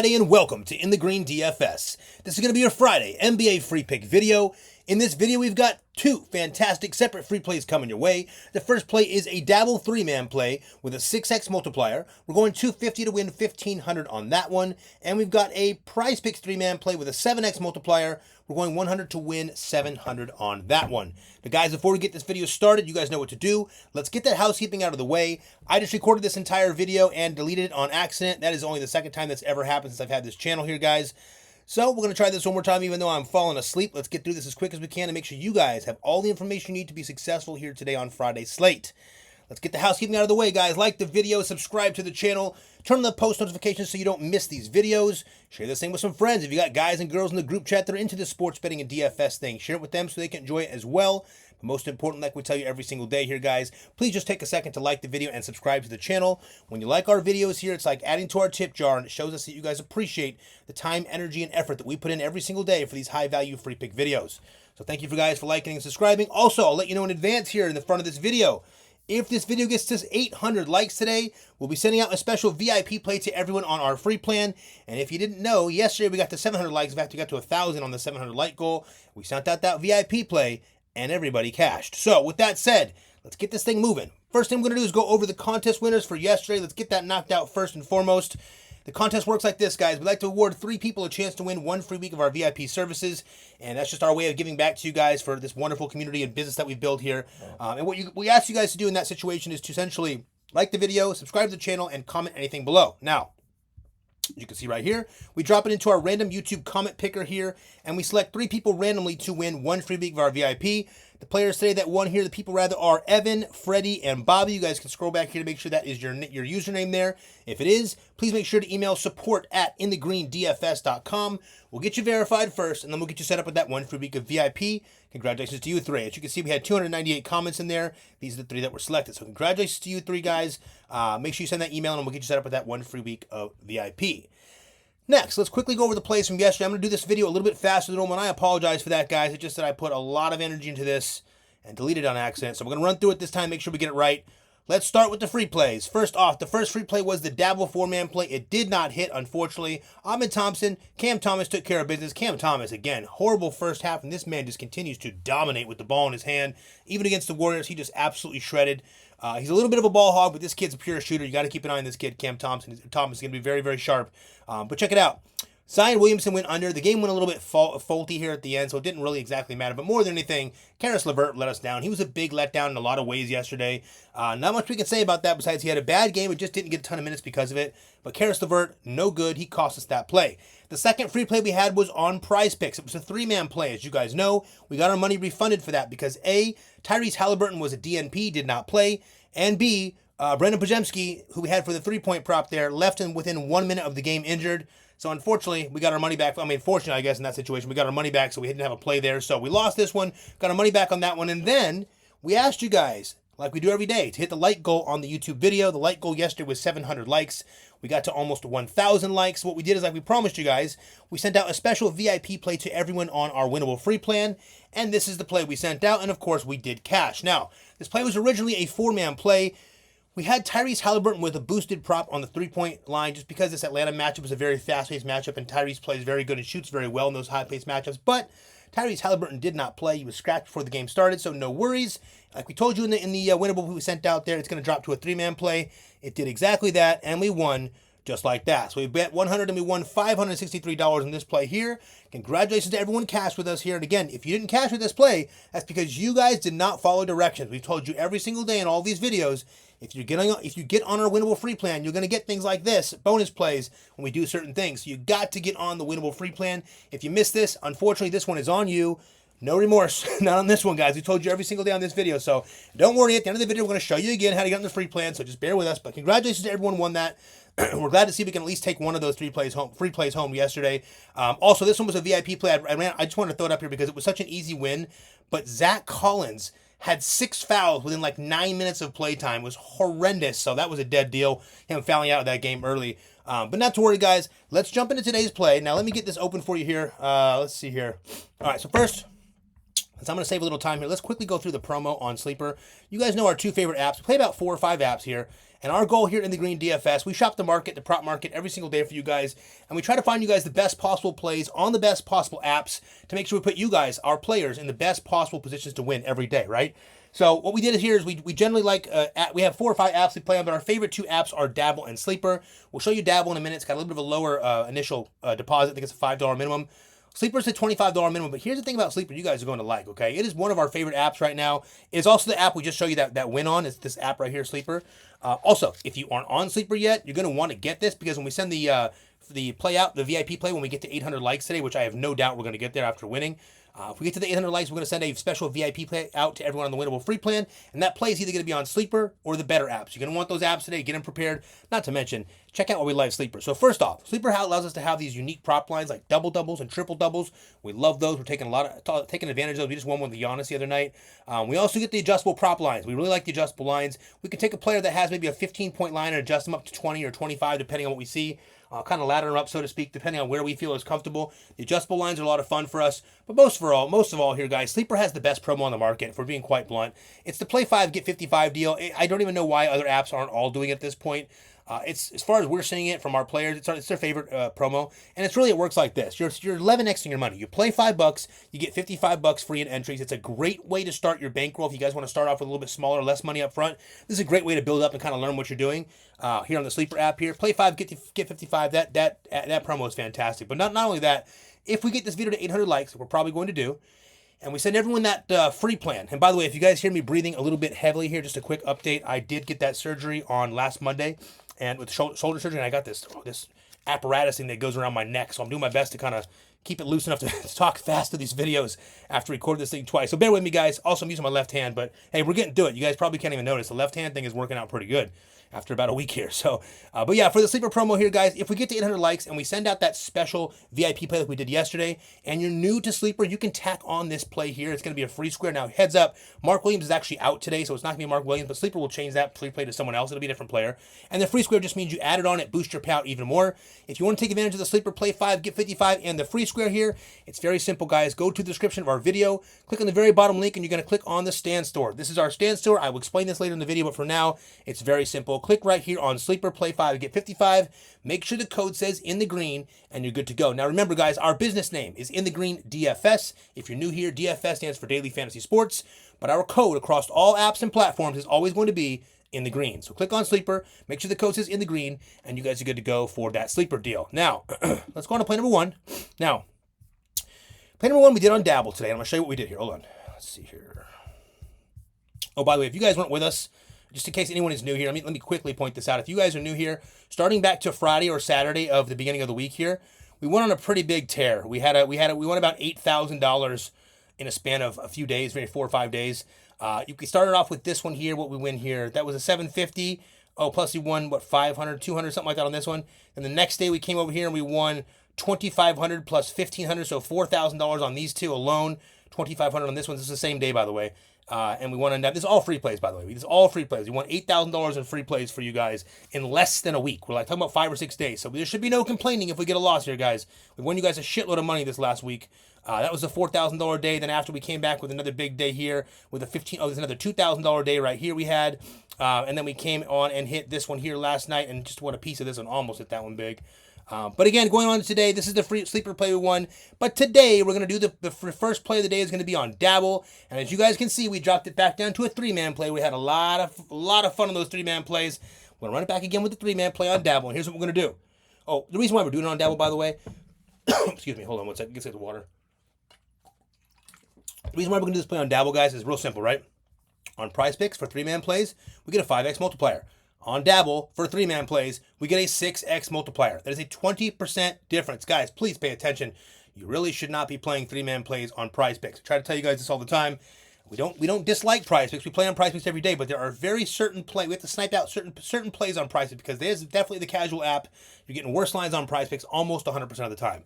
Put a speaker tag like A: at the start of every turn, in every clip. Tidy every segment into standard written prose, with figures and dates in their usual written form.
A: And welcome to In the Green DFS. This is going to be your Friday NBA free pick video. In this video, we've got two fantastic separate free plays coming your way. The first play is a dabble 3-man play with a 6x multiplier. We're going 250 to win 1,500 on that one. And we've got a Prizepicks 3-man play with a 7x multiplier. We're going 100 to win 700 on that one. Now guys, before we get this video started, you guys know what to do. Let's get that housekeeping out of the way. I just recorded this entire video and deleted it on accident. That is only the second time that's ever happened since I've had this channel here, guys. So we're going to try this one more time, even though I'm falling asleep. Let's get through this as quick as we can and make sure you guys have all the information you need to be successful here today on Friday Slate. Let's get the housekeeping out of the way, guys. Like the video, subscribe to the channel, turn on the post notifications so you don't miss these videos. Share this thing with some friends. If you got guys and girls in the group chat that are into this sports betting and DFS thing, share it with them so they can enjoy it as well. But most important, like we tell you every single day here, guys, please just take a second to like the video and subscribe to the channel. When you like our videos here, it's like adding to our tip jar, and it shows us that you guys appreciate the time, energy, and effort that we put in every single day for these high-value free pick videos. So thank you guys for liking and subscribing. Also, I'll let you know in advance here in the front of this video, if this video gets to 800 likes today, we'll be sending out a special VIP play to everyone on our free plan. And if you didn't know, yesterday we got to 700 likes. In fact, we got to 1,000 on the 700 like goal. We sent out that VIP play, and everybody cashed. So with that said, let's get this thing moving. First thing I'm going to do is go over the contest winners for yesterday. Let's get that knocked out first and foremost. The contest works like this, guys. We'd like to award 3 people a chance to win 1 free week of our VIP services, and that's just our way of giving back to you guys for this wonderful community and business that we've built here. And what we ask you guys to do in that situation is to essentially like the video, subscribe to the channel, and comment anything below. Now, you can see right here, we drop it into our random YouTube comment picker here, and we select 3 people randomly to win 1 free week of our VIP. The players today that won here, the people rather, are Evan, Freddie, and Bobby. You guys can scroll back here to make sure that is your username there. If it is, please make sure to email support@inthegreendfs.com. We'll get you verified first, and then we'll get you set up with that 1 free week of VIP. Congratulations to you 3. As you can see, we had 298 comments in there. These are the 3 that were selected. So congratulations to you 3 guys. Make sure you send that email, and we'll get you set up with that 1 free week of VIP. Next, let's quickly go over the plays from yesterday. I'm going to do this video a little bit faster than normal, and I apologize for that, guys. It's just that I put a lot of energy into this and deleted it on accident. So we're going to run through it this time, make sure we get it right. Let's start with the free plays. First off, the first free play was the dabble 4-man play. It did not hit, unfortunately. Ahmed Thompson, Cam Thomas took care of business. Cam Thomas, again, horrible first half, and this man just continues to dominate with the ball in his hand. Even against the Warriors, he just absolutely shredded. He's a little bit of a ball hog, but this kid's a pure shooter. You got to keep an eye on this kid, Cam Thompson. Thomas is going to be very, very sharp. But check it out. Zion Williamson went under. The game went a little bit faulty here at the end, so it didn't really exactly matter. But more than anything, Karis LeVert let us down. He was a big letdown in a lot of ways yesterday. Not much we can say about that besides he had a bad game and just didn't get a ton of minutes because of it. But Karis LeVert, no good. He cost us that play. The second free play we had was on Prizepicks. It was a 3-man play. As you guys know, we got our money refunded for that because A, Tyrese Halliburton was a DNP, did not play, and B, Brandon Pojemski, who we had for the 3-point prop there, left him within 1 minute of the game injured. So unfortunately, we got our money back. I mean, fortunately, I guess, in that situation, we got our money back, so we didn't have a play there. So we lost this one, got our money back on that one. And then we asked you guys, like we do every day, to hit the like goal on the YouTube video. The like goal yesterday was 700 likes. We got to almost 1,000 likes. What we did is, like we promised you guys, we sent out a special VIP play to everyone on our winnable free plan. And this is the play we sent out. And of course, we did cash. Now, this play was originally a 4-man play. We had Tyrese Halliburton with a boosted prop on the 3-point line just because this Atlanta matchup was a very fast-paced matchup, and Tyrese plays very good and shoots very well in those high-paced matchups. But Tyrese Halliburton did not play. He was scratched before the game started, so no worries. Like we told you in the winnable we sent out there, it's going to drop to a 3-man play. It did exactly that, and we won just like that. So we bet 100 and we won $563 in this play here. Congratulations to everyone cashed with us here. And again, if you didn't cash with this play, that's because you guys did not follow directions. We've told you every single day in all these videos, if you get on our winnable free plan, you're going to get things like this, bonus plays when we do certain things. So you got to get on the winnable free plan. If you missed this, unfortunately, this one is on you. No remorse, not on this one, guys. We told you every single day on this video, so don't worry. At the end of the video, we're going to show you again how to get on the free plan, so just bear with us. But congratulations to everyone who won that. We're glad to see we can at least take one of those free plays home yesterday. Also, this one was a VIP play. I just wanted to throw it up here because it was such an easy win. But Zach Collins had 6 fouls within like 9 minutes of playtime. It was horrendous, so that was a dead deal, him fouling out of that game early. But not to worry, guys. Let's jump into today's play. Now, let me get this open for you here. Let's see here. All right, so first, So I'm going to save a little time here. Let's quickly go through the promo on Sleeper. You guys know our two favorite apps. We play about 4 or 5 apps here. And our goal here in the Green DFS, we shop the market, the prop market every single day for you guys. And we try to find you guys the best possible plays on the best possible apps to make sure we put you guys, our players, in the best possible positions to win every day, right? So what we did here is we generally like, we have 4 or 5 apps we play on, but our favorite 2 apps are Dabble and Sleeper. We'll show you Dabble in a minute. It's got a little bit of a lower initial deposit. I think it's a $5 minimum. Sleeper's a $25 minimum, but here's the thing about Sleeper you guys are going to like, okay? It is one of our favorite apps right now. It's also the app we just showed you that win on. It's this app right here, Sleeper. Also, if you aren't on Sleeper yet, you're going to want to get this because when we send the play out, the VIP play, when we get to 800 likes today, which I have no doubt we're going to get there after winning, if we get to the 800 likes, we're going to send a special VIP play out to everyone on the winnable free plan, and that play is either going to be on Sleeper or the better apps. You're going to want those apps today. Get them prepared. Not to mention, check out why we love Sleeper. So first off, Sleeper allows us to have these unique prop lines like double doubles and triple doubles. We love those. We're taking advantage of those. We just won one with Giannis the other night. We also get the adjustable prop lines. We really like the adjustable lines. We can take a player that has maybe a 15-point line and adjust them up to 20 or 25 depending on what we see. Kind of ladder them up, so to speak, depending on where we feel is comfortable. The adjustable lines are a lot of fun for us. But most of all here, guys, Sleeper has the best promo on the market, if we're being quite blunt. It's the play 5, get 55 deal. I don't even know why other apps aren't all doing it at this point. It's, as far as we're seeing it from our players, it's their favorite promo, and it works like this. You're 11xing your money. You play $5, you get $55 free in entries. It's a great way to start your bankroll if you guys want to start off with a little bit smaller, less money up front. This is a great way to build up and kind of learn what you're doing. Here on the Sleeper app here, play 5, get 55. That promo is fantastic. But not only that, if we get this video to 800 likes, we're probably going to do, and we send everyone that free plan. And by the way, if you guys hear me breathing a little bit heavily here, just a quick update. I did get that surgery on last Monday, and with shoulder surgery, and I got this apparatus thing that goes around my neck. So I'm doing my best to kind of keep it loose enough to talk fast to these videos after recording this thing twice. So bear with me, guys. Also, I'm using my left hand, but hey, we're getting through it. You guys probably can't even notice. The left hand thing is working out pretty good after about a week here. So, but yeah, for the Sleeper promo here, guys, if we get to 800 likes and we send out that special VIP play like we did yesterday, and you're new to Sleeper, you can tack on this play here. It's going to be a free square. Now, heads up, Mark Williams is actually out today, so it's not going to be Mark Williams, but Sleeper will change that free play to someone else. It'll be a different player. And the free square just means you add it on, it boosts your payout even more. If you want to take advantage of the Sleeper play 5, get 55, and the free square here, it's very simple, guys. Go to the description of our video, click on the very bottom link, and you're going to click on the stand store. This is our stand store. I will explain this later in the video, but for now, it's very simple. Click right here on Sleeper, play 5, get 55. Make sure the code says in the green, and you're good to go. Now remember, guys, our business name is in the green DFS. If you're new here, DFS stands for Daily Fantasy Sports, but our code across all apps and platforms is always going to be in the green. So click on Sleeper, make sure the code says in the green, and you guys are good to go for that Sleeper deal. Now, let's go on to play number 1. Now, play number 1 we did on Dabble today. I'm going to show you what we did here. Hold on. Let's see here. Oh, by the way, if you guys weren't with us, just in case anyone is new here, let me quickly point this out. If you guys are new here, starting back to Friday or Saturday of the beginning of the week here, we went on a pretty big tear. We won about $8,000 in a span of a few days, maybe 4 or 5 days. You started off with this one here, what we win here. That was a 750. Oh, plus you won, what, 500, 200, something like that on this one. And the next day we came over here and we won 2,500 plus 1,500, so $4,000 on these two alone. 2,500 on this one. This is the same day, by the way. And we won on that. This is all free plays, by the way. This is all free plays. We won $8,000 in free plays for you guys in less than a week. We're like talking about 5 or 6 days. So there should be no complaining if we get a loss here, guys. We won you guys a shitload of money this last week. That was a $4,000 day. Then after we came back with another big day here with there's another $2,000 day right here we had. And then we came on and hit this one here last night and just won a piece of this one. Almost hit that one big. But again, going on today, this is the free Sleeper play we won. But today, we're going to do the first play of the day is going to be on Dabble. And as you guys can see, we dropped it back down to a 3-man play. We had a lot of fun on those 3-man plays. We're going to run it back again with the 3-man play on Dabble. And here's what we're going to do. Oh, the reason why we're doing it on Dabble, by the way. Excuse me, hold on one second. Get some water. The reason why we're going to do this play on Dabble, guys, is real simple, right? On Prizepicks for 3-man plays, we get a 5x multiplier. On Dabble, for 3-man plays, we get a 6x multiplier. That is a 20% difference. Guys, please pay attention. You really should not be playing 3-man plays on Prizepicks. I try to tell you guys this all the time. We don't dislike Prizepicks. We play on Prizepicks every day, but there are very certain plays. We have to snipe out certain plays on Prizepicks because there's definitely the casual app. You're getting worse lines on Prizepicks almost 100% of the time.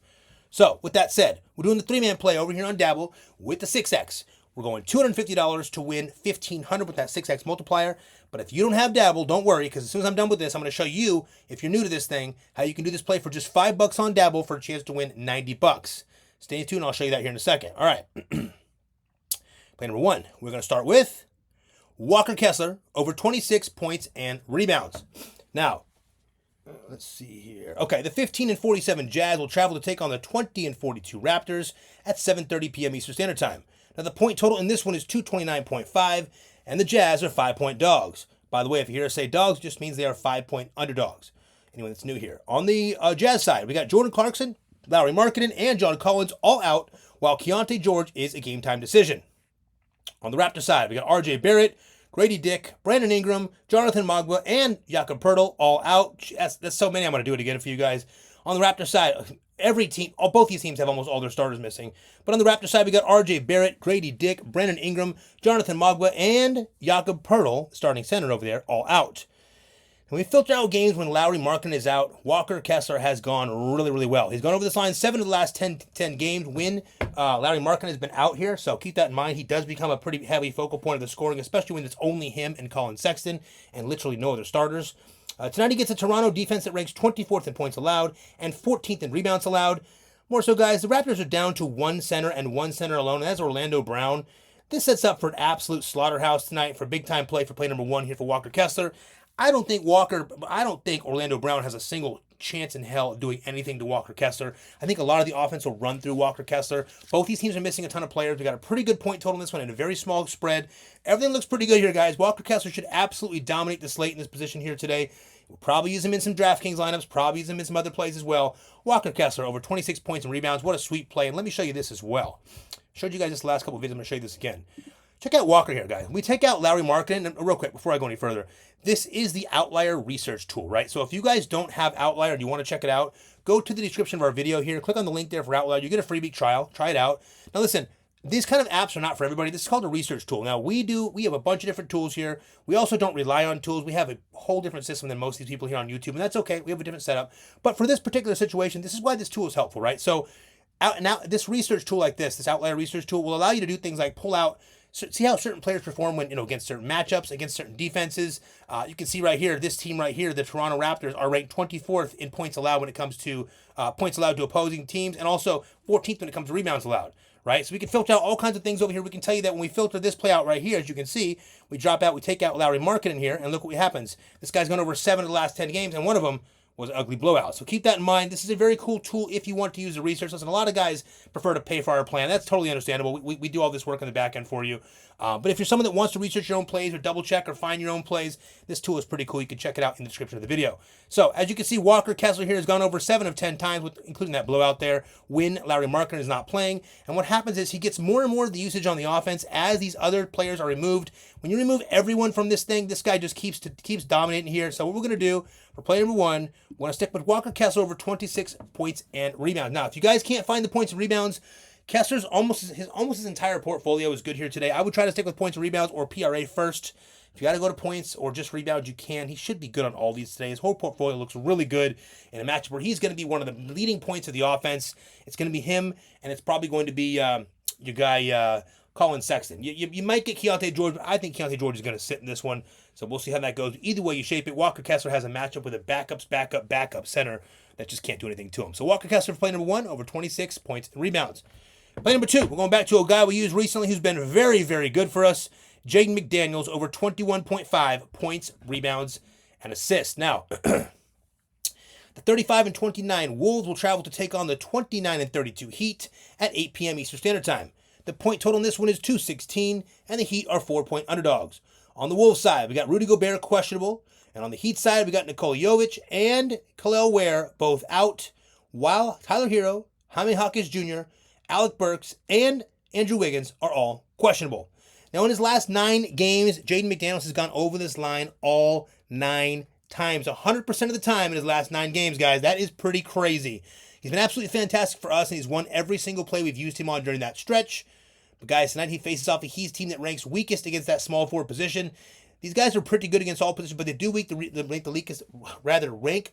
A: So, with that said, we're doing the 3-man play over here on Dabble with the 6x. We're going $250 to win $1,500 with that 6x multiplier. But if you don't have Dabble, don't worry, because as soon as I'm done with this, I'm going to show you, if you're new to this thing, how you can do this play for just $5 on Dabble for a chance to win $90. Stay tuned, I'll show you that here in a second. All right. Play number 1. We're going to start with Walker Kessler over 26 points and rebounds. Now, let's see here. Okay, the 15-47 Jazz will travel to take on the 20-42 Raptors at 7:30 p.m. Eastern Standard Time. Now, the point total in this one is 229.5, and the Jazz are 5-point dogs. By the way, if you hear us say dogs, it just means they are 5-point underdogs. Anyone that's new here. On the Jazz side, we got Jordan Clarkson, Lauri Markkanen, and John Collins all out, while Keontae George is a game-time decision. On the Raptor side, we got R.J. Barrett, Grady Dick, Brandon Ingram, Jonathan Magba, and Jakob Poeltl all out. That's so many. I'm going to do it again for you guys. On the Raptor side, every team, both these teams have almost all their starters missing. But on the Raptor side, we got R.J. Barrett, Grady Dick, Brandon Ingram, Jonathan Magba, and Jakob Poeltl, starting center over there, all out. When we filter out games when Lauri Markkanen is out, Walker Kessler has gone really, really well. He's gone over this line 7 of the last 10 games when Lauri Markkanen has been out here. So keep that in mind. He does become a pretty heavy focal point of the scoring, especially when it's only him and Colin Sexton and literally no other starters. Tonight he gets a Toronto defense that ranks 24th in points allowed and 14th in rebounds allowed. More so, guys, the Raptors are down to one center and one center alone, and that's Orlando Brown. This sets up for an absolute slaughterhouse tonight for big-time play for play number 1 here for Walker Kessler. I don't think Orlando Brown has a single chance in hell of doing anything to Walker Kessler. I think a lot of the offense will run through Walker Kessler. Both these teams are missing a ton of players. We got a pretty good point total in this one and a very small spread. Everything looks pretty good here, guys. Walker Kessler should absolutely dominate the slate in this position here today. We'll probably use him in some DraftKings lineups, probably use him in some other plays as well. Walker Kessler over 26 points and rebounds. What a sweet play. And let me show you this as well. Showed you guys this the last couple of videos. I'm going to show you this again. Check out Walker here, guys. We take out Lauri Markkanen, and real quick, before I go any further, this is the Outlier Research Tool, right? So if you guys don't have Outlier and you want to check it out, go to the description of our video here, click on the link there for Outlier. You get a free week trial. Try it out. Now listen, these kind of apps are not for everybody. This is called a research tool. Now we have a bunch of different tools here. We also don't rely on tools. We have a whole different system than most of these people here on YouTube, and that's okay. We have a different setup. But for this particular situation, this is why this tool is helpful, right? So now this research tool like this Outlier Research Tool will allow you to do things like pull out, see how certain players perform when, against certain matchups, against certain defenses. You can see right here, this team right here, the Toronto Raptors, are ranked 24th in points allowed when it comes to points allowed to opposing teams, and also 14th when it comes to rebounds allowed, right? So we can filter out all kinds of things over here. We can tell you that when we filter this play out right here, as you can see, we take out Lauri Markkanen here, and look what happens. This guy's gone over 7 of the last 10 games, and one of them was an ugly blowout. So keep that in mind. This is a very cool tool if you want to use the research. Listen, a lot of guys prefer to pay for our plan. That's totally understandable. We do all this work on the back end for you. But if you're someone that wants to research your own plays or double check or find your own plays, this tool is pretty cool. You can check it out in the description of the video. So as you can see, Walker Kessler here has gone over 7 of 10 times, including that blowout there, when Lauri Markkanen is not playing. And what happens is he gets more and more of the usage on the offense as these other players are removed. When you remove everyone from this thing, this guy just keeps dominating here. So what we're going to do for play number 1, we want to stick with Walker Kessler over 26 points and rebounds. Now, if you guys can't find the points and rebounds, Kessler's almost his entire portfolio is good here today. I would try to stick with points and rebounds or PRA first. If you got to go to points or just rebounds, you can. He should be good on all these today. His whole portfolio looks really good in a matchup where he's going to be one of the leading points of the offense. It's going to be him, and it's probably going to be your guy Colin Sexton. You might get Keontae George, but I think Keontae George is going to sit in this one. So we'll see how that goes. Either way you shape it, Walker Kessler has a matchup with a backup center that just can't do anything to him. So Walker Kessler for play number 1 over 26 points and rebounds. Play number 2, we're going back to a guy we used recently who's been very, very good for us. Jaden McDaniels over 21.5 points, rebounds, and assists. Now, the 35-29 Wolves will travel to take on the 29-32 Heat at 8 p.m. Eastern Standard Time. The point total in this one is 216, and the Heat are 4-point underdogs. On the Wolves side, we got Rudy Gobert questionable, and on the Heat side, we got Nikola Jovic and Kel'el Ware both out, while Tyler Hero, Jaime Hawkins Jr., Alec Burks, and Andrew Wiggins are all questionable. Now, in his last 9 games, Jaden McDaniels has gone over this line all 9 times. 100% of the time in his last 9 games, guys. That is pretty crazy. He's been absolutely fantastic for us, and he's won every single play we've used him on during that stretch. But, guys, tonight he faces off a Heat team that ranks weakest against that small forward position. These guys are pretty good against all positions, but they do rank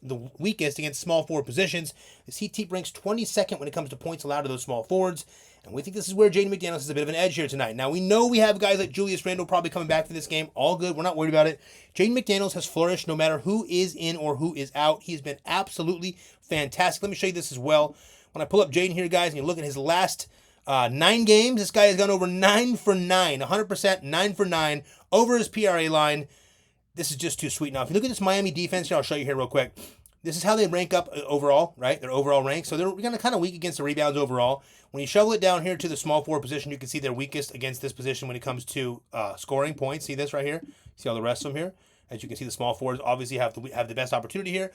A: the weakest against small forward positions. This Heat team ranks 22nd when it comes to points allowed to those small forwards. And we think this is where Jaden McDaniels has a bit of an edge here tonight. Now, we know we have guys like Julius Randle probably coming back for this game. All good. We're not worried about it. Jaden McDaniels has flourished no matter who is in or who is out. He's been absolutely fantastic. Let me show you this as well. When I pull up Jaden here, guys, and you look at his last 9 games, this guy has gone over 9 for 9. 100%, 9 for 9 over his PRA line. This is just too sweet. Now, if you look at this Miami defense here, I'll show you here real quick. This is how they rank up overall, right? Their overall rank. So they're kind of weak against the rebounds overall. When you shovel it down here to the small forward position, you can see they're weakest against this position when it comes to scoring points. See this right here? See all the rest of them here? As you can see, the small forwards obviously have the best opportunity here.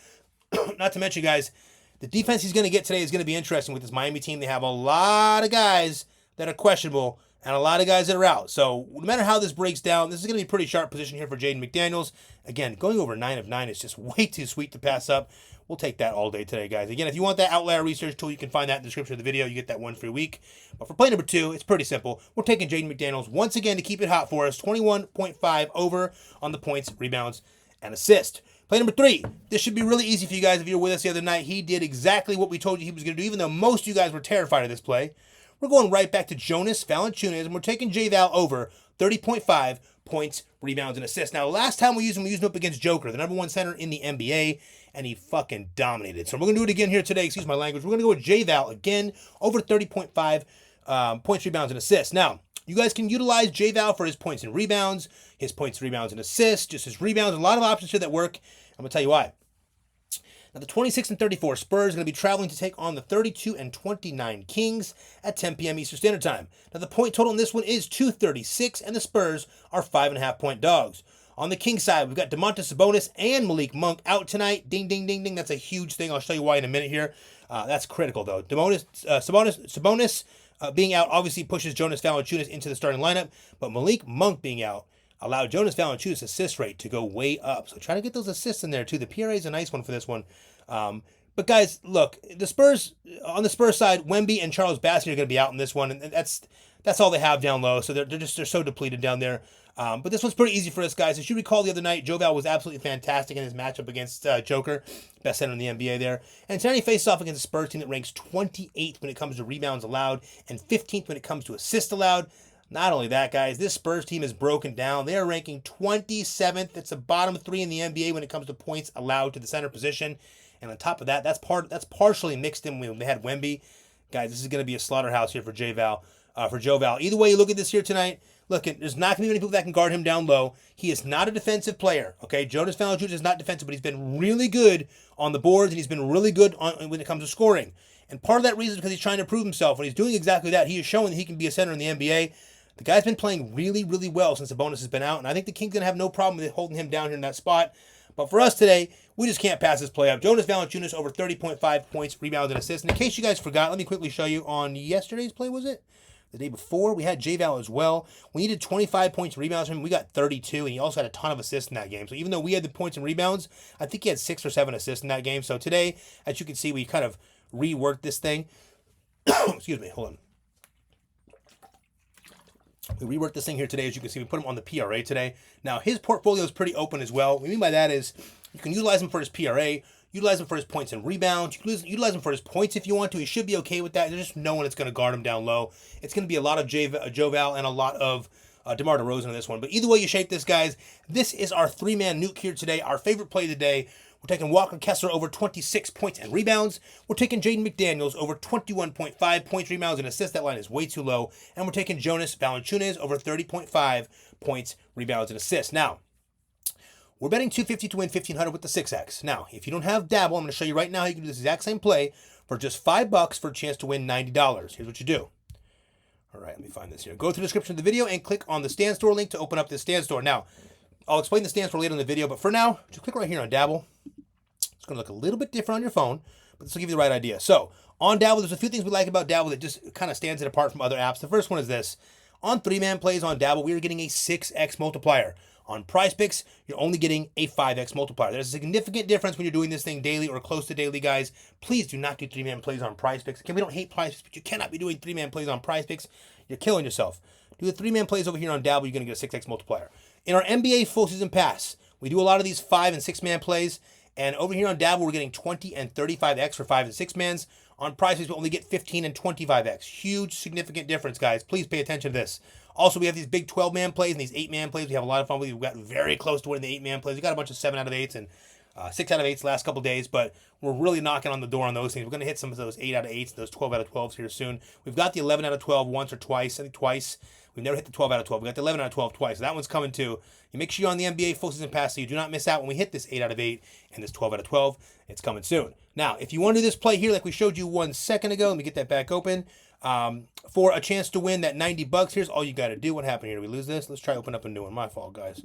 A: Not to mention, guys, the defense he's going to get today is going to be interesting with this Miami team. They have a lot of guys that are questionable and a lot of guys that are out. So no matter how this breaks down, this is going to be a pretty sharp position here for Jaden McDaniels. Again, going over 9 of 9 is just way too sweet to pass up. We'll take that all day today, guys. Again, if you want that outlier research tool, you can find that in the description of the video. You get that one free week. But for play number 2, it's pretty simple. We're taking Jaden McDaniels once again to keep it hot for us. 21.5 over on the points, rebounds, and assist. Play number 3. This should be really easy for you guys if you were with us the other night. He did exactly what we told you he was going to do, even though most of you guys were terrified of this play. We're going right back to Jonas Valanciunas, and we're taking J-Val over 30.5 points, rebounds, and assists. Now, last time we used him up against Joker, the #1 center in the NBA, and he fucking dominated. So we're going to do it again here today. Excuse my language. We're going to go with J-Val again, over 30.5 points, rebounds, and assists. Now, you guys can utilize J-Val for his points and rebounds, his points, rebounds, and assists, just his rebounds. A lot of options here that work. I'm going to tell you why. Now, the 26 and 34 Spurs are going to be traveling to take on the 32 and 29 Kings at 10 p.m. Eastern Standard Time. Now, the point total in this one is 236, and the Spurs are 5.5-point dogs. On the Kings side, we've got Domantas Sabonis and Malik Monk out tonight. Ding, ding, ding, ding. That's a huge thing. I'll show you why in a minute here. That's critical, though. Sabonis being out obviously pushes Jonas Valanciunas into the starting lineup, but Malik Monk being out allowed Jonas Valanciunas' assist rate to go way up. So try to get those assists in there, too. The PRA is a nice one for this one. But, guys, look, the Spurs, on the Spurs side, Wemby and Charles Bassey are going to be out in this one, and that's all they have down low. So they're so depleted down there. But this one's pretty easy for us, guys. As you recall the other night, Joval was absolutely fantastic in his matchup against Joker, best center in the NBA there. And tonight he faced off against a Spurs team that ranks 28th when it comes to rebounds allowed and 15th when it comes to assists allowed. Not only that, guys, this Spurs team is broken down. They are ranking 27th. It's the bottom 3 in the NBA when it comes to points allowed to the center position. And on top of that, that's partially mixed in when they had Wemby. Guys, this is going to be a slaughterhouse here for Joval. Either way you look at this here tonight, look, there's not going to be many people that can guard him down low. He is not a defensive player, okay? Jonas Valanciunas is not defensive, but he's been really good on the boards, and he's been really good when it comes to scoring. And part of that reason is because he's trying to prove himself. When he's doing exactly that, he is showing that he can be a center in the NBA. The guy's been playing really, really well since Sabonis has been out, and I think the Kings are going to have no problem with holding him down here in that spot. But for us today, we just can't pass this play up. Jonas Valanciunas over 30.5 points, rebounds, and assists. And in case you guys forgot, let me quickly show you on yesterday's play, was it? The day before, we had J-Val as well. We needed 25 points and rebounds from him. We got 32, and he also had a ton of assists in that game. So even though we had the points and rebounds, I think he had 6 or 7 assists in that game. So today, as you can see, we kind of reworked this thing. Excuse me, hold on. We reworked this thing here today. As you can see, we put him on the PRA today. Now, his portfolio is pretty open as well. What we mean by that is you can utilize him for his PRA, utilize him for his points and rebounds, you can utilize him for his points if you want to. He should be okay with that. There's just no one that's going to guard him down low. It's going to be a lot of Joval and a lot of DeMar DeRozan in this one. But either way you shape this, guys, this is our 3-man nuke here today. Our favorite play of the day. We're taking Walker Kessler over 26 points and rebounds. We're taking Jaden McDaniels over 21.5 points, rebounds, and assists. That line is way too low. And we're taking Jonas Valanciunas over 30.5 points, rebounds, and assists. Now, we're betting $250 to win $1,500 with the 6X. Now, if you don't have Dabble, I'm going to show you right now how you can do this exact same play for just $5 for a chance to win $90. Here's what you do. All right, let me find this here. Go to the description of the video and click on the Stand Store link to open up this Stand Store. Now, I'll explain the Stand Store later in the video, but for now, just click right here on Dabble. It's going to look a little bit different on your phone, but this will give you the right idea. So, on Dabble, there's a few things we like about Dabble that just kind of stands it apart from other apps. The first one is this. On 3-man plays on Dabble, we are getting a 6X multiplier. On Prizepicks, you're only getting a 5X multiplier. There's a significant difference when you're doing this thing daily or close to daily, guys. Please do not do 3-man plays on Prizepicks. Again, we don't hate Prizepicks, but you cannot be doing 3-man plays on Prizepicks. You're killing yourself. Do the 3-man plays over here on Dabble, you're going to get a 6X multiplier. In our NBA full season pass, we do a lot of these 5- and 6-man plays. And over here on Dabble, we're getting 20 and 35X for 5 and 6-mans. On Prizepicks, we only get 15 and 25X. Huge, significant difference, guys. Please pay attention to this. Also, we have these big 12-man plays and these 8-man plays. We have a lot of fun with. We've gotten very close to winning the 8-man plays. We got a bunch of 7 out of 8s and 6 out of 8s last couple days, but we're really knocking on the door on those things. We're going to hit some of those 8 out of 8s, those 12 out of 12s here soon. We've got the 11 out of 12 once or twice, I think twice. We've never hit the 12 out of 12. We got the 11 out of 12 twice. So that one's coming too. You make sure you're on the NBA full season pass so you do not miss out when we hit this 8 out of 8 and this 12 out of 12. It's coming soon. Now, if you want to do this play here like we showed you 1 second ago, let me get that back open. For a chance to win that $90, here's all you got to do. What happened here? Did we lose this? Let's try to open up a new one. My fault, guys.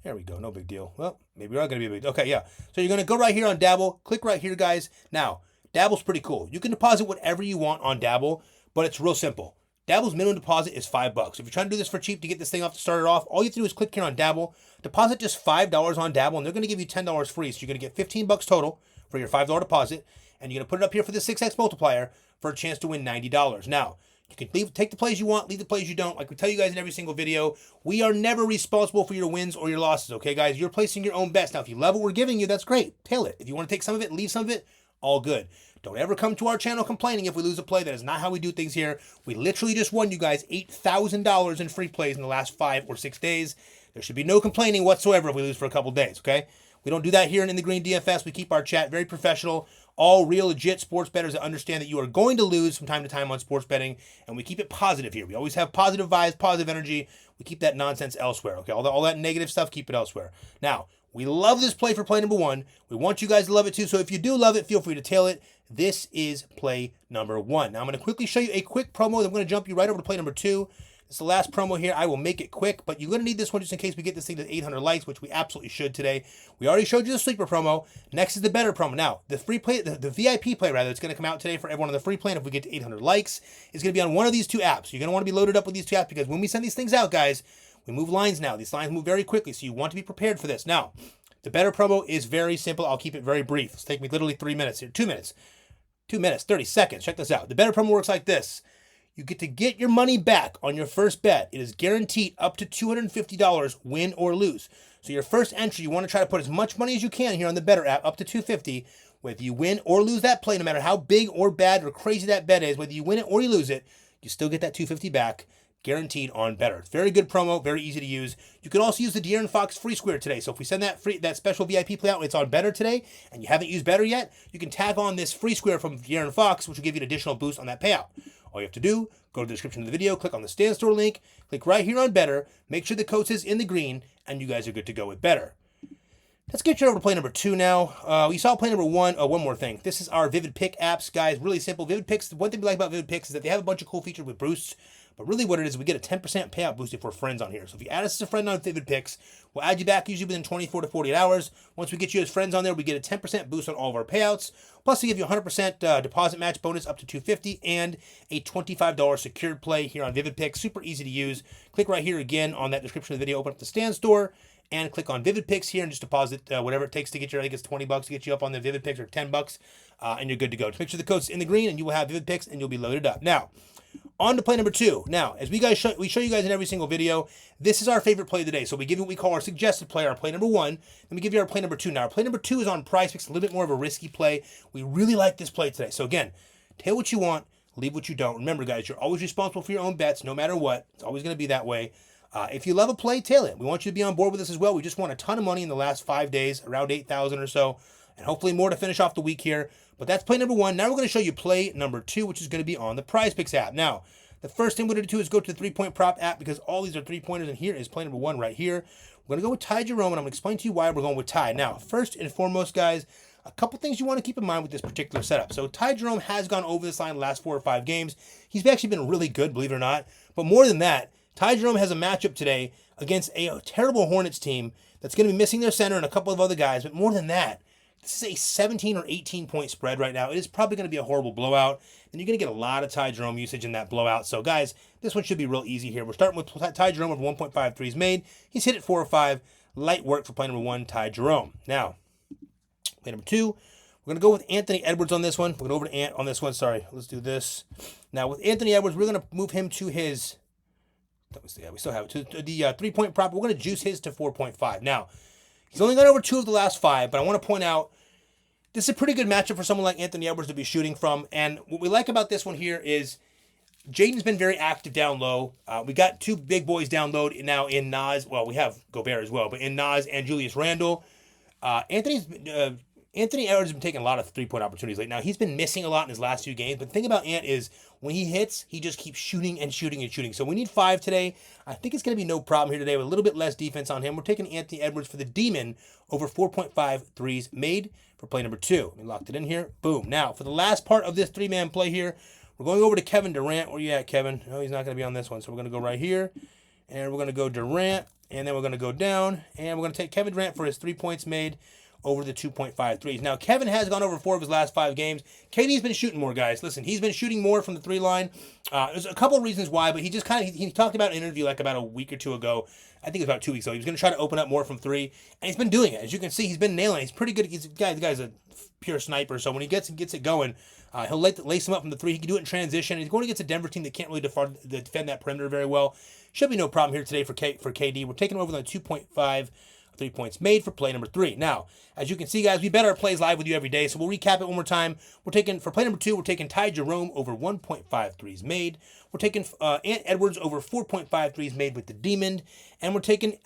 A: There we go. No big deal. Well, maybe we are going to be a big deal. Okay, yeah. So you're going to go right here on Dabble. Click right here, guys. Now, Dabble's pretty cool. You can deposit whatever you want on Dabble, but it's real simple. Dabble's minimum deposit is $5. If you're trying to do this for cheap to get this thing off to start it off, all you have to do is click here on Dabble, deposit just $5 on Dabble, and they're going to give you $10 free. So you're going to get $15 total for your $5 deposit, and you're going to put it up here for the 6x multiplier for a chance to win $90. Now, you can take the plays you want, leave the plays you don't. Like we tell you guys in every single video, we are never responsible for your wins or your losses, okay, guys? You're placing your own bets. Now, if you love what we're giving you, that's great. Tail it. If you want to take some of it, leave some of it, all good. Don't ever come to our channel complaining if we lose a play. That is not how we do things here. We literally just won you guys $8,000 in free plays in the last 5 or 6 days. There should be no complaining whatsoever if we lose for a couple days, okay? We don't do that here in the Green DFS. We keep our chat very professional. All real, legit sports bettors that understand that you are going to lose from time to time on sports betting, and we keep it positive here. We always have positive vibes, positive energy. We keep that nonsense elsewhere, okay? All that negative stuff, keep it elsewhere. Now, we love this play for play number 1. We want you guys to love it too, so if you do love it, feel free to tail it. This is play number 1. Now, I'm going to quickly show you a quick promo. I'm going to jump you right over to play number 2. It's the last promo here. I will make it quick, but you're going to need this one just in case we get this thing to 800 likes, which we absolutely should today. We already showed you the sleeper promo. Next is the better promo. Now, the free play, the VIP play, rather, it's going to come out today for everyone on the free plan. If we get to 800 likes, it's going to be on one of these 2 apps. You're going to want to be loaded up with these 2 apps because when we send these things out, guys, we move lines now. These lines move very quickly, so you want to be prepared for this. Now, the better promo is very simple. I'll keep it very brief. It's taking me literally 3 minutes here. 2 minutes. 2 minutes, 30 seconds. Check this out. The better promo works like this. You get to get your money back on your first bet. It is guaranteed up to $250, win or lose. So your first entry, you want to try to put as much money as you can here on the Better app, up to $250. Whether you win or lose that play, no matter how big or bad or crazy that bet is, whether you win it or you lose it, you still get that $250 back, guaranteed on Better. It's very good promo, very easy to use. You can also use the De'Aaron Fox free square today. So if we send that special VIP play out, it's on Better today, and you haven't used Better yet, you can tag on this free square from De'Aaron Fox, which will give you an additional boost on that payout. All you have to do, go to the description of the video, click on the Stand Store link, click right here on Better, make sure the code says in the green, and you guys are good to go with Better. Let's get you over to play number 2 now. We saw play number 1. Oh, one more thing. This is our Vivid Pick apps, guys. Really simple. Vivid Picks, one thing we like about Vivid Picks is that they have a bunch of cool features with boosts. But really what it is, we get a 10% payout boost if we're friends on here. So if you add us as a friend on Vivid Picks, we'll add you back usually within 24 to 48 hours. Once we get you as friends on there, we get a 10% boost on all of our payouts. Plus, we give you a 100% deposit match bonus up to $250 and a $25 secured play here on Vivid Picks. Super easy to use. Click right here again on that description of the video, open up the Stand Store, and click on Vivid Picks here and just deposit whatever it takes to get you. I think it's $20 to get you up on the Vivid Picks or $10, and you're good to go. Just make sure the code's in the green, and you will have Vivid Picks, and you'll be loaded up. Now, on to play number 2. Now, as we show you guys in every single video, this is our favorite play of the day. So we give you what we call our suggested play, our play number 1. Then we give you our play number 2. Now, our play number 2 is on Prizepicks, a little bit more of a risky play. We really like this play today. So again, tail what you want, leave what you don't. Remember, guys, you're always responsible for your own bets, no matter what. It's always going to be that way. If you love a play, tail it. We want you to be on board with us as well. We just won a ton of money in the last 5 days, around 8,000 or so, and hopefully more to finish off the week here. But that's play number 1. Now we're going to show you play number 2, which is going to be on the Prizepicks app. Now, the first thing we're going to do is go to the 3-point prop app because all these are 3-pointers, and here is play number 1 right here. We're going to go with Ty Jerome, and I'm going to explain to you why we're going with Ty. Now, first and foremost, guys, a couple things you want to keep in mind with this particular setup. So Ty Jerome has gone over this line the last 4 or 5 games. He's actually been really good, believe it or not. But more than that, Ty Jerome has a matchup today against a terrible Hornets team that's going to be missing their center and a couple of other guys. But more than that, this is a 17 or 18-point spread right now. It is probably going to be a horrible blowout, and you're going to get a lot of Ty Jerome usage in that blowout. So, guys, this one should be real easy here. We're starting with Ty Jerome with 1.5 threes made. He's hit it 4 or 5. Light work for play number 1, Ty Jerome. Now, play number 2, we're going to go with Anthony Edwards on this one. We're going to over to Ant on this one. Sorry, let's do this. Now, with Anthony Edwards, we're going to move him to his... Yeah, we still have it. To the 3-point prop. We're going to juice his to 4.5. Now, he's only got over 2 of the last 5, but I want to point out this is a pretty good matchup for someone like Anthony Edwards to be shooting from. And what we like about this one here is Jaden's been very active down low. We got 2 big boys down low now in Nas. Well, we have Gobert as well, but in Nas and Julius Randle. Anthony Edwards has been taking a lot of three-point opportunities late. Now, he's been missing a lot in his last few games, but the thing about Ant is when he hits, he just keeps shooting and shooting and shooting. So we need 5 today. I think it's going to be no problem here today with a little bit less defense on him. We're taking Anthony Edwards for the Demon over 4.5 threes made for play number 2. We locked it in here. Boom. Now, for the last part of this three-man play here, we're going over to Kevin Durant. Where you at, Kevin? No, he's not going to be on this one. So we're going to go right here, and we're going to go Durant, and then we're going to go down, and we're going to take Kevin Durant for his 3 points made over the 2.5 threes. Now, Kevin has gone over 4 of his last 5 games. KD's been shooting more, guys. Listen, he's been shooting more from the 3 line. There's a couple of reasons why, but he just kind of, he talked about an interview like about a week or 2 ago. I think it was about 2 weeks ago. He was going to try to open up more from 3, and he's been doing it. As you can see, he's been nailing it. He's pretty good. The guy's a pure sniper, so when he gets it going, he'll lace him up from the 3. He can do it in transition. He's going against a Denver team that can't really defend that perimeter very well. Should be no problem here today for KD. We're taking over the 2.5 3 points made for play number 3. Now, as you can see, guys, we bet our plays live with you every day, so we'll recap it one more time. We're taking, for play number 2, we're taking Ty Jerome over 1.5 threes made. We're taking Ant Edwards over 4.5 threes made with the Demon. And we're taking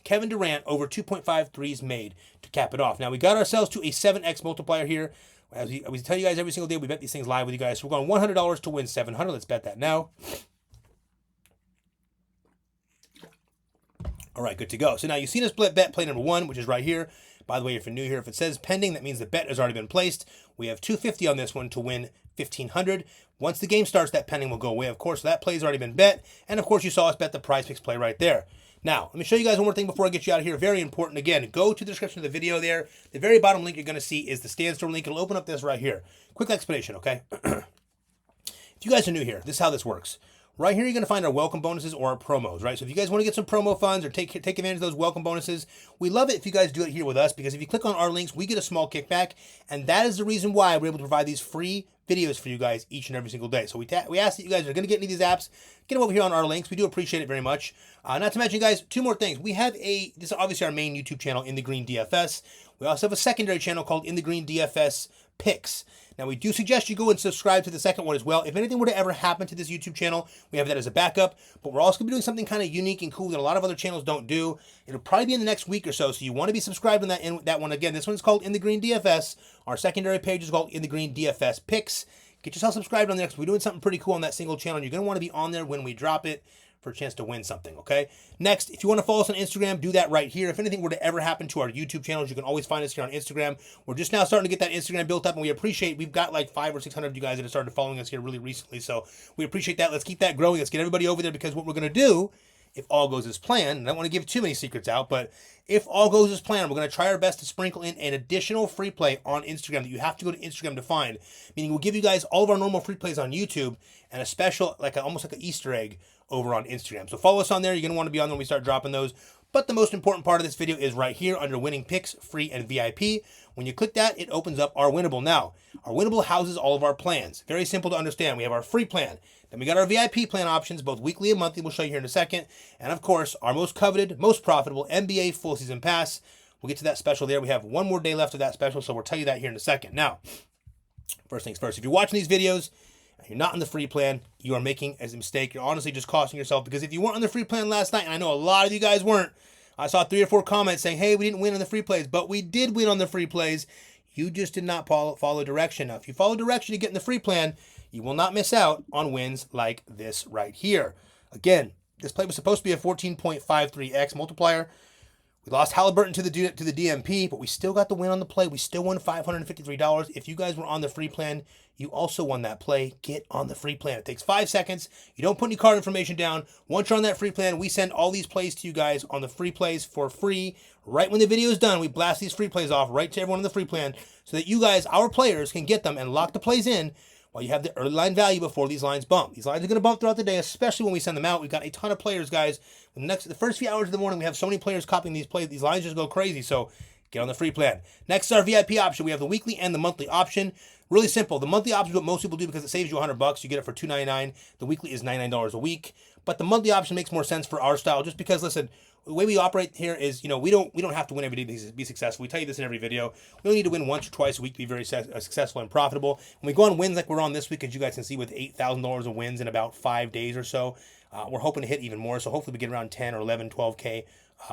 A: Kevin Durant over 2.5 threes made to cap it off. Now, we got ourselves to a 7x multiplier here. As we tell you guys every single day, we bet these things live with you guys. So we're going $100 to win $700. Let's bet that now. All right, good to go. So now you've seen us bet play number 1, which is right here. By the way, if you're new here, if it says pending, that means the bet has already been placed. We have $250 on this one to win $1,500. Once the game starts, that pending will go away, of course. So that play's already been bet. And, of course, you saw us bet the Prizepicks play right there. Now, let me show you guys one more thing before I get you out of here. Very important. Again, go to the description of the video there. The very bottom link you're going to see is the Standstore link. It'll open up this right here. Quick explanation, okay? If you guys are new here, this is how this works. Right here, you're going to find our welcome bonuses or our promos, right? So if you guys want to get some promo funds or take advantage of those welcome bonuses, we love it if you guys do it here with us, because if you click on our links, we get a small kickback, and that is the reason why we're able to provide these free videos for you guys each and every single day. So we ask that you guys are going to get any of these apps, get them over here on our links. We do appreciate it very much. Not to mention, guys, 2 more things. We have this is obviously our main YouTube channel, In the Green DFS. We also have a secondary channel called In the Green DFS Picks. Now, we do suggest you go and subscribe to the second one as well. If anything were to ever happen to this YouTube channel, we have that as a backup. But we're also going to be doing something kind of unique and cool that a lot of other channels don't do. It'll probably be in the next week or so, so you want to be subscribed in that one. Again, this one's called In the Green DFS. Our secondary page is called In the Green DFS Picks. Get yourself subscribed on there, because we're doing something pretty cool on that single channel. And you're going to want to be on there when we drop it for a chance to win something, okay? Next, if you want to follow us on Instagram, do that right here. If anything were to ever happen to our YouTube channels, you can always find us here on Instagram. We're just now starting to get that Instagram built up, and we appreciate, we've got like 500 or 600 of you guys that have started following us here really recently, so we appreciate that. Let's keep that growing. Let's get everybody over there, because what we're going to do, if all goes as planned, and I don't want to give too many secrets out, but if all goes as planned, we're going to try our best to sprinkle in an additional free play on Instagram that you have to go to Instagram to find. Meaning we'll give you guys all of our normal free plays on YouTube and a special, almost like an Easter egg over on Instagram. So follow us on there. You're going to want to be on when we start dropping those. But the most important part of this video is right here under Winning Picks, Free, and VIP. When you click that, it opens up our Winnable. Now, our Winnable houses all of our plans. Very simple to understand. We have our free plan. Then we got our VIP plan options, both weekly and monthly. We'll show you here in a second. And, of course, our most coveted, most profitable NBA full season pass. We'll get to that special there. We have one more day left of that special, so we'll tell you that here in a second. Now, first things first. If you're watching these videos, you're not on the free plan, you are making a mistake. You're honestly just costing yourself, because if you weren't on the free plan last night, and I know a lot of you guys weren't, I saw 3 or 4 comments saying, hey, we didn't win on the free plays, but we did win on the free plays. You just did not follow direction. Now, if you follow direction to get in the free plan, you will not miss out on wins like this right here. Again, this play was supposed to be a 14.53x multiplier. We lost Halliburton to the DMP, but we still got the win on the play. We still won $553. If you guys were on the free plan, you also won that play. Get on the free plan. It takes 5 seconds. You don't put any card information down. Once you're on that free plan, we send all these plays to you guys on the free plays for free. Right when the video is done, we blast these free plays off right to everyone on the free plan, so that you guys, our players, can get them and lock the plays in while you have the early line value before these lines bump. These lines are going to bump throughout the day, especially when we send them out. We've got a ton of players, guys. The first few hours of the morning, we have so many players copying these plays. These lines just go crazy, so get on the free plan. Next is our VIP option. We have the weekly and the monthly option. Really simple. The monthly option is what most people do, because it saves you $100. You get it for $2.99. The weekly is $99 a week. But the monthly option makes more sense for our style, just because, listen, the way we operate here is, we don't have to win every day to be successful. We tell you this in every video. We only need to win once or twice a week to be very successful and profitable. When we go on wins like we're on this week, as you guys can see, with $8,000 of wins in about 5 days or so, we're hoping to hit even more. So hopefully we get around 10 or 11, 12K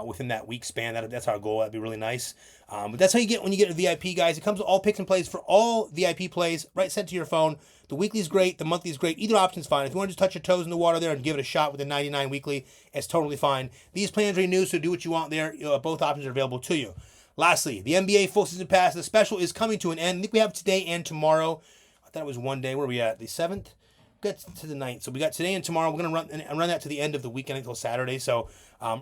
A: within that week span. That's our goal. That'd be really nice. But that's how you get when you get a VIP, guys. It comes with all picks and plays for all VIP plays, right, sent to your phone. The weekly is great. The monthly is great. Either option's fine. If you want to just touch your toes in the water there and give it a shot with the 99 weekly, it's totally fine. These plans are new, so do what you want there. Both options are available to you. Lastly, the NBA Full Season Pass. The special is coming to an end. I think we have today and tomorrow. I thought it was one day. Where are we at? The 7th? Get to the 9th. So we got today and tomorrow. We're going to run that to the end of the weekend until Saturday. So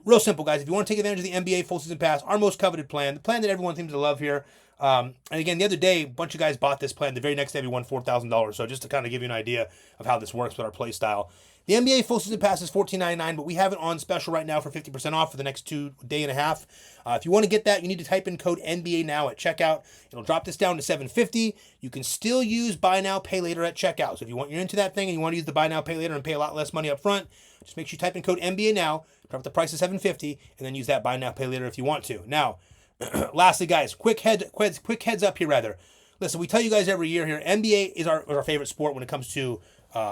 A: real simple, guys. If you want to take advantage of the NBA Full Season Pass, our most coveted plan, the plan that everyone seems to love here. And again, the other day, a bunch of guys bought this plan. The very next day, we won $4,000. So just to kind of give you an idea of how this works with our play style. The NBA Full Season Pass is $14.99, but we have it on special right now for 50% off for the next day and a half. If you want to get that, you need to type in code NBA now at checkout. It'll drop this down to $7.50. You can still use buy now, pay later at checkout. So if you're into that thing and you want to use the buy now, pay later and pay a lot less money up front, just make sure you type in code NBA now, drop the price to $7.50, and then use that buy now, pay later if you want to. Now, lastly, guys, quick heads up here, rather. Listen, we tell you guys every year here, NBA is our favorite sport when it comes to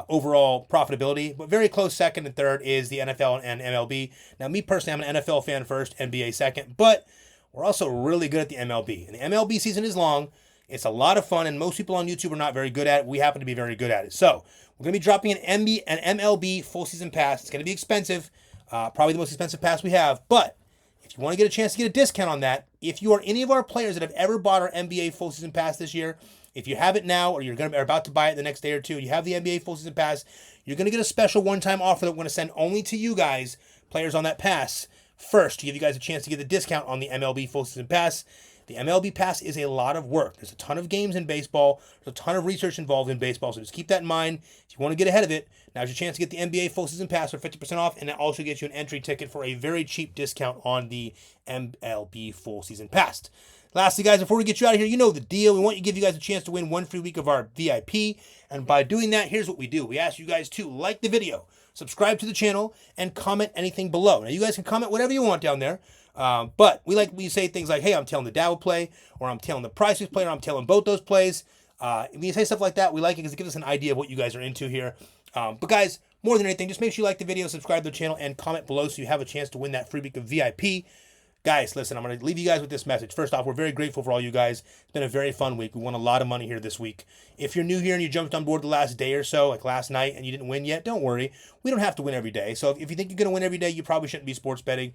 A: overall profitability, but very close second and third is the NFL and MLB. Now, me personally, I'm an NFL fan first, NBA second, but we're also really good at the MLB. And the MLB season is long. It's a lot of fun, and most people on YouTube are not very good at it. We happen to be very good at it. So we're going to be dropping an MLB full season pass. It's going to be expensive, probably the most expensive pass we have, but if you want to get a chance to get a discount on that, if you are any of our players that have ever bought our NBA full season pass this year, if you have it now or are about to buy it the next day or two, you have the NBA full season pass, you're going to get a special one-time offer that we're going to send only to you guys, players on that pass, first to give you guys a chance to get the discount on the MLB full season pass. The MLB pass is a lot of work. There's a ton of games in baseball. There's a ton of research involved in baseball, so just keep that in mind. If you want to get ahead of it, now's your chance to get the NBA full season pass for 50% off, and that also gets you an entry ticket for a very cheap discount on the MLB full season pass. Lastly, guys, before we get you out of here, you know the deal. We want to give you guys a chance to win one free week of our VIP, and by doing that, here's what we do. We ask you guys to like the video, subscribe to the channel, and comment anything below. Now, you guys can comment whatever you want down there. But we say things like, hey, I'm telling the Dow play, or I'm telling the Prizepicks play, or I'm telling both those plays. When you say stuff like that, we like it because it gives us an idea of what you guys are into here. But guys, more than anything, just make sure you like the video, subscribe to the channel, and comment below so you have a chance to win that free week of VIP. Guys, listen, I'm going to leave you guys with this message. First off, we're very grateful for all you guys. It's been a very fun week. We won a lot of money here this week. If you're new here and you jumped on board the last day or so, like last night, and you didn't win yet, don't worry. We don't have to win every day. So if you think you're going to win every day, you probably shouldn't be sports betting.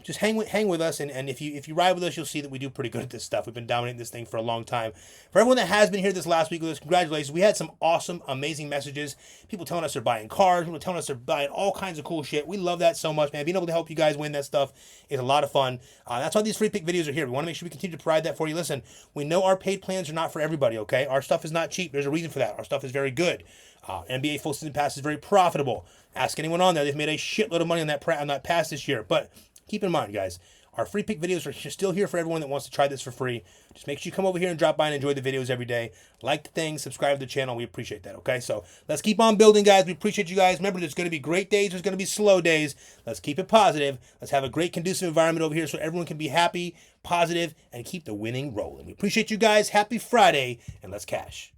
A: Just hang with us, and if you ride with us, you'll see that we do pretty good at this stuff. We've been dominating this thing for a long time. For everyone that has been here this last week with us, congratulations. We had some awesome, amazing messages. People telling us they're buying cars. People telling us they're buying all kinds of cool shit. We love that so much, man. Being able to help you guys win that stuff is a lot of fun. That's why these free pick videos are here. We want to make sure we continue to provide that for you. Listen, we know our paid plans are not for everybody, okay? Our stuff is not cheap. There's a reason for that. Our stuff is very good. NBA Full Season Pass is very profitable. Ask anyone on there. They've made a shitload of money on that pass this year. But keep in mind, guys, our free pick videos are still here for everyone that wants to try this for free. Just make sure you come over here and drop by and enjoy the videos every day. Like the thing, subscribe to the channel. We appreciate that, okay? So let's keep on building, guys. We appreciate you guys. Remember, there's going to be great days. There's going to be slow days. Let's keep it positive. Let's have a great, conducive environment over here so everyone can be happy, positive, and keep the winning rolling. We appreciate you guys. Happy Friday, and let's cash.